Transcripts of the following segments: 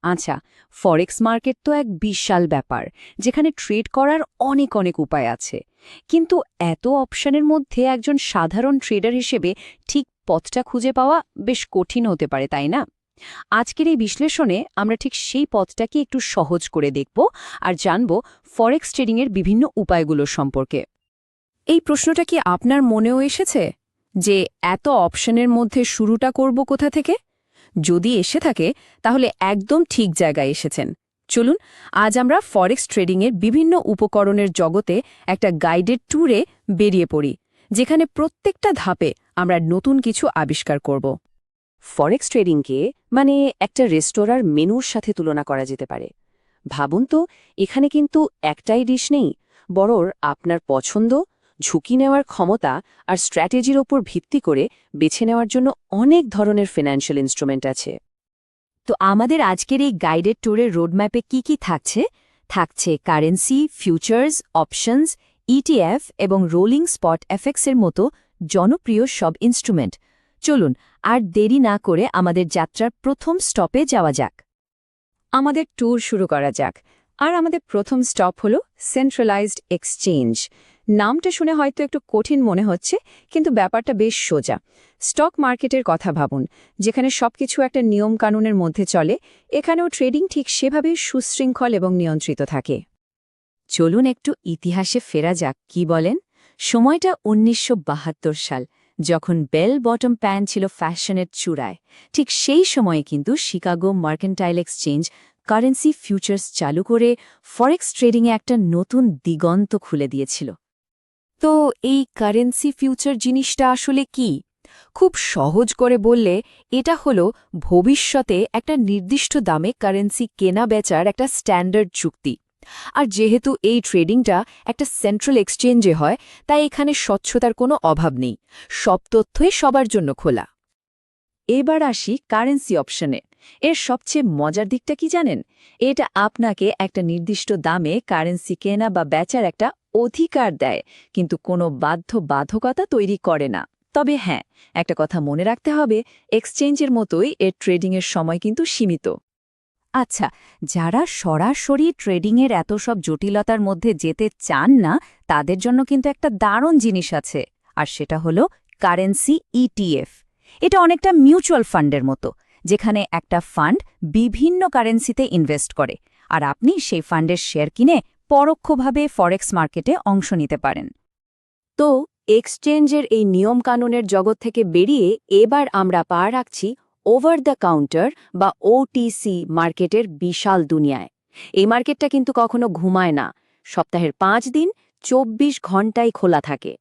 আচ্ছা, ফরেক্স মার্কেট তো এক বিশাল ব্যাপার, যেখানে ট্রেড করার অনেক অনেক উপায় আছে। কিন্তু এত অপশনের মধ্যে একজন সাধারণ ট্রেডার হিসেবে ঠিক পথটা খুঁজে পাওয়া বেশ কঠিন হতে পারে, তাই না? আজকের এই বিশ্লেষণে আমরা ঠিক সেই পথটাকে একটু সহজ করে দেখব আর জানব ফরেক্স ট্রেডিংয়ের বিভিন্ন উপায়গুলো সম্পর্কে। এই প্রশ্নটা কি আপনার মনেও এসেছে যে এত অপশনের মধ্যে শুরুটা করব কোথা থেকে? যদি এসে থাকে তাহলে একদম ঠিক জায়গায় এসেছেন। চলুন আজ আমরা ফরেক্স ট্রেডিংয়ের বিভিন্ন উপকরণের জগতে একটা গাইডেড ট্যুরে বেরিয়ে পড়ি, যেখানে প্রত্যেকটা ধাপে আমরা নতুন কিছু আবিষ্কার করব। ফরেক্স ট্রেডিংকে মানে একটা রেস্তোরাঁর মেনুর সাথে তুলনা করা যেতে পারে। ভাবুন তো, এখানে কিন্তু একটাই ডিশ নেই, বরং আপনার পছন্দ, ঝুঁকি নেওয়ার ক্ষমতা আর স্ট্র্যাটেজির ওপর ভিত্তি করে বেছে নেওয়ার জন্য অনেক ধরনের ফিন্যান্সিয়াল ইনস্ট্রুমেন্ট আছে। তো আমাদের আজকের এই গাইডেড ট্যুরের রোডম্যাপে কি কি থাকছে? থাকছে কারেন্সি, ফিউচার্স, অপশনস, ইটিএফ এবং রোলিং স্পট এফএক্সের মতো জনপ্রিয় সব ইনস্ট্রুমেন্ট। চলুন আর দেরি না করে আমাদের যাত্রার প্রথম স্টপে যাওয়া যাক। আমাদের ট্যুর শুরু করা যাক। আর আমাদের প্রথম স্টপ হল সেন্ট্রালাইজড এক্সচেঞ্জ। নামটা শুনে হয়তো একটু কঠিন মনে হচ্ছে, কিন্তু ব্যাপারটা বেশ সোজা। স্টক মার্কেটের কথা ভাবুন, যেখানে সবকিছু একটা নিয়মকানুনের মধ্যে চলে। এখানেও ট্রেডিং ঠিক সেভাবেই সুশৃঙ্খল এবং নিয়ন্ত্রিত থাকে। চলুন একটু ইতিহাসে ফেরা যাক, কি বলেন? সময়টা ১৯৭২ সাল, যখন বেল বটম প্যান ছিল ফ্যাশনের চূড়ায়। ঠিক সেই সময়ে কিন্তু Chicago mercantile exchange currency futures চালু করে ফরেক্স ট্রেডিংয়ে একটা নতুন দিগন্ত খুলে দিয়েছিল। তো এই কারেন্সি ফিউচার জিনিসটা আসলে কি? খুব সহজ করে বললে এটা হলো ভবিষ্যতে একটা নির্দিষ্ট দামে কারেন্সি কেনা বেচার একটা স্ট্যান্ডার্ড চুক্তি। আর যেহেতু এই ট্রেডিংটা একটা সেন্ট্রাল এক্সচেঞ্জে হয়, তাই এখানে স্বচ্ছতার কোনো অভাব নেই। সব তথ্যই সবার জন্য খোলা। এবার আসি কারেন্সি অপশনে। এর সবচেয়ে মজার দিকটা কি জানেন? এটা আপনাকে একটা নির্দিষ্ট দামে কারেন্সি কেনা বা বেচার একটা অধিকার দেয়, কিন্তু কোনো বাধ্যবাধকতা তৈরি করে না। তবে হ্যাঁ, একটা কথা মনে রাখতে হবে, এক্সচেঞ্জের মতোই এর ট্রেডিংয়ের সময় কিন্তু সীমিত। আচ্ছা, যারা সরাসরি ট্রেডিংয়ের এত সব জটিলতার মধ্যে যেতে চান না, তাদের জন্য কিন্তু একটা দারুণ জিনিস আছে, আর সেটা হলো কারেন্সি ইটিএফ। এটা অনেকটা মিউচুয়াল ফান্ডের মতো, যেখানে একটা ফান্ড বিভিন্ন কারেন্সিতে ইনভেস্ট করে, আর আপনি সেই ফান্ডের শেয়ার কিনে পরোক্ষভাবে ফরেক্স মার্কেটে অংশ নিতে পারেন। তো এক্সচেঞ্জের এই নিয়মকানুনের জগৎ থেকে বেরিয়ে এবার আমরা পা রাখছি ওভার দ্য কাউন্টার বা ওটিসি মার্কেটের বিশাল দুনিয়ায়। এই মার্কেটটা কিন্তু কখনো ঘুমায় না। সপ্তাহের ৫ দিন ২৪ ঘণ্টায় খোলা থাকে।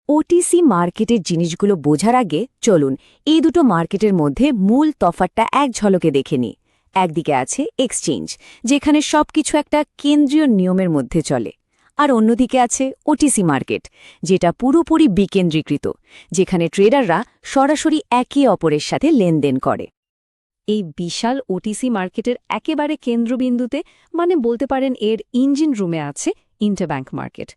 ওটিসি মার্কেটের জিনিসগুলো বোঝার আগে চলুন এই দুটো মার্কেটের মধ্যে মূল তফাৎটা এক ঝলকে দেখে নিই। একদিকে আছে এক্সচেঞ্জ, যেখানে সবকিছু একটা কেন্দ্রীয় নিয়মের মধ্যে চলে। আর অন্যদিকে আছে ওটিসি মার্কেট, যেটা পুরোপুরি বিকেন্দ্রীকৃত, যেখানে ট্রেডাররা সরাসরি একে অপরের সাথে লেনদেন করে। এই বিশাল ওটিসি মার্কেটের একেবারে কেন্দ্রবিন্দুতে, মানে বলতে পারেন এর ইঞ্জিন রুমে, আছে ইন্টারব্যাংক মার্কেট।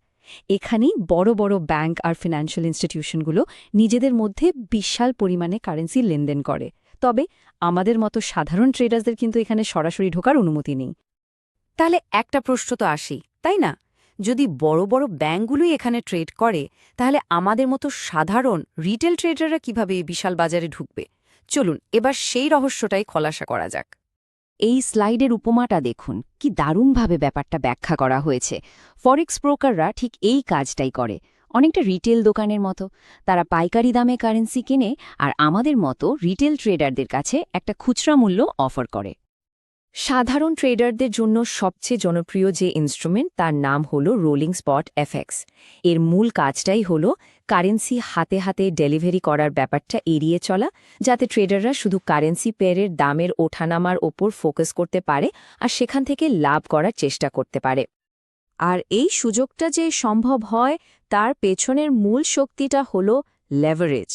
এখানেই বড় বড় ব্যাংক আর ফিন্যান্সিয়াল ইনস্টিটিউশনগুলো নিজেদের মধ্যে বিশাল পরিমাণে কারেন্সি লেনদেন করে। তবে আমাদের মতো সাধারণ ট্রেডারদের কিন্তু এখানে সরাসরি ঢোকার অনুমতি নেই। তাহলে একটা প্রশ্ন তো আসেই, তাই না? যদি বড় বড় ব্যাংকগুলোই এখানে ট্রেড করে, তাহলে আমাদের মতো সাধারণ রিটেল ট্রেডাররা কিভাবে এই বিশাল বাজারে ঢুকবে? চলুন এবার সেই রহস্যটাই খোলাসা করা যাক। এই স্লাইডের উপমাটা দেখুন, কি দারুণভাবে ব্যাপারটা ব্যাখ্যা করা হয়েছে। ফরেক্স ব্রোকাররা ঠিক এই কাজটাই করে, অনেকটা রিটেল দোকানের মতো। তারা পাইকারি দামে কারেন্সি কেনে আর আমাদের মতো রিটেল ট্রেডারদের কাছে একটা খুচরা মূল্য অফার করে। সাধারণ ট্রেডারদের জন্য সবচেয়ে জনপ্রিয় যে ইনস্ট্রুমেন্ট, তার নাম হল রোলিং স্পট এফএক্স। এর মূল কাজটাই হল কারেন্সি হাতে হাতে ডেলিভারি করার ব্যাপারটা এড়িয়ে চলা, যাতে ট্রেডাররা শুধু কারেন্সি পেয়ারের দামের ওঠানামার ওপর ফোকাস করতে পারে আর সেখান থেকে লাভ করার চেষ্টা করতে পারে। আর এই সুযোগটা যে সম্ভব হয়, তার পেছনের মূল শক্তিটা হল লেভারেজ।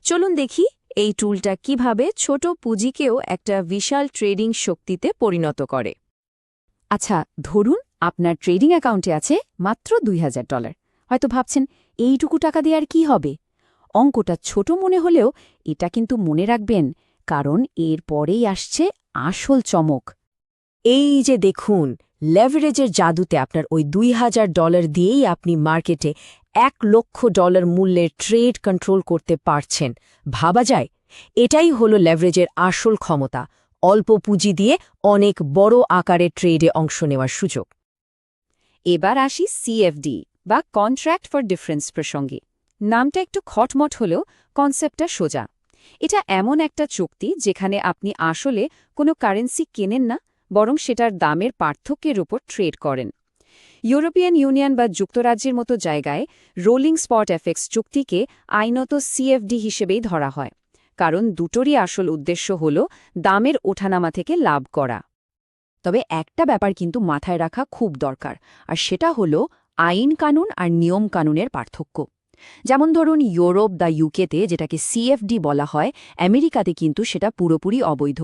চলুন দেখি এই টুলটা কিভাবে ছোট পুঁজিকেও একটা বিশাল ট্রেডিং শক্তিতে পরিণত করে। আচ্ছা, ধরুন আপনার ট্রেডিং অ্যাকাউন্টে আছে মাত্র $২,০০০। হয়তো ভাবছেন, এইটুকু টাকা দিয়ে আর কি হবে? অঙ্কটা ছোট মনে হলেও এটা কিন্তু মনে রাখবেন, কারণ এর পরেই আসছে আসল চমক। এই যে দেখুন, লেভারেজের জাদুতে আপনার ওই $2000 দিয়েই আপনি মার্কেটে $1,00,000 মূল্যের ট্রেড কন্ট্রোল করতে পারছেন। ভাবা যায়? এটাই হলো লেভারেজের আসল ক্ষমতা, অল্প পুঁজি দিয়ে অনেক বড় আকারের ট্রেডে অংশ নেওয়ার সুযোগ। এবার আসি সিএফডি বা কন্ট্রাক্ট ফর ডিফারেন্স প্রসঙ্গে। নামটা একটু খটমট হলেও কনসেপ্টটা সোজা। এটা এমন একটা চুক্তি যেখানে আপনি আসলে কোনো কারেন্সি কেনেন না, বরং সেটার দামের পার্থক্যের উপর ট্রেড করেন। ইউরোপিয়ান ইউনিয়ন বা যুক্তরাজ্যের মতো জায়গায় রোলিং স্পট এফএক্স চুক্তিকে আইনত সিএফডি হিসেবেই ধরা হয়, কারণ দুটোরই আসল উদ্দেশ্য হল দামের ওঠানামা থেকে লাভ করা। তবে একটা ব্যাপার কিন্তু মাথায় রাখা খুব দরকার, আর সেটা হলো আইন কানুন আর নিয়ম কানুনের পার্থক্য। যেমন ধরুন ইউরোপ বা ইউকেতে যেটাকে সিএফডি বলা হয়, আমেরিকাতে কিন্তু সেটা পুরোপুরি অবৈধ।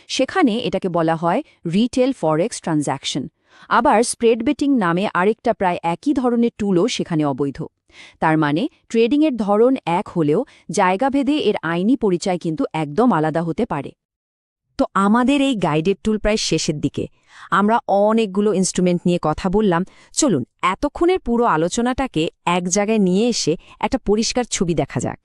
সেখানে এটাকে বলা হয় রিটেল ফরেক্স ট্রানজ্যাকশন। আবার স্প্রেড বেটিং নামে আরেকটা প্রায় একই ধরনের টুলও সেখানে অবৈধ। তার মানে ট্রেডিংয়ের ধরন এক হলেও জায়গাভেদে এর আইনি পরিচয় কিন্তু একদম আলাদা হতে পারে। তো আমাদের এই গাইডেড টুল প্রায় শেষের দিকে। আমরা অনেকগুলো ইনস্ট্রুমেন্ট নিয়ে কথা বললাম। চলুন এতক্ষণের পুরো আলোচনাটাকে এক জায়গায় নিয়ে এসে একটা পরিষ্কার ছবি দেখা যাক।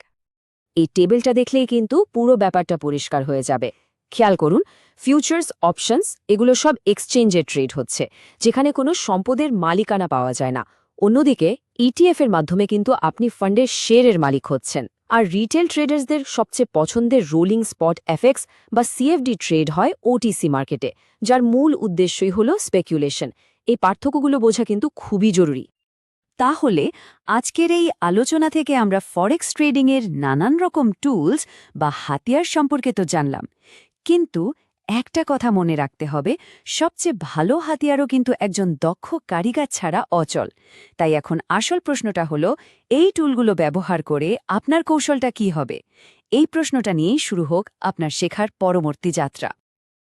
এই টেবিলটা দেখলেই কিন্তু পুরো ব্যাপারটা পরিষ্কার হয়ে যাবে। খেয়াল করুন, ফিউচার্স, অপশনস এগুলো সব এক্সচেঞ্জের ট্রেড হচ্ছে, যেখানে কোনো সম্পদের মালিকানা পাওয়া যায় না। অন্যদিকে ইটিএফের মাধ্যমে কিন্তু আপনি ফান্ডের শেয়ারের মালিক হচ্ছেন। আর রিটেল ট্রেডার্সদের সবচেয়ে পছন্দের রোলিং স্পট এফএক্স বা সিএফডি ট্রেড হয় ওটিসি মার্কেটে, যার মূল উদ্দেশ্যই হল স্পেকুলেশন। এই পার্থক্যগুলো বোঝা কিন্তু খুবই জরুরি। তাহলে আজকের এই আলোচনা থেকে আমরা ফরেক্স ট্রেডিংয়ের নানান রকম টুলস বা হাতিয়ার সম্পর্কে তো জানলাম, কিন্তু একটা কথা মনে রাখতে হবে, সবচেয়ে ভালো হাতিয়ারও কিন্তু একজন দক্ষ কারিগর ছাড়া অচল। তাই এখন আসল প্রশ্নটা হলো, এই টুলগুলো ব্যবহার করে আপনার কৌশলটা কি হবে? এই প্রশ্নটা নিয়েই শুরু হোক আপনার শেখার পরবর্তী যাত্রা।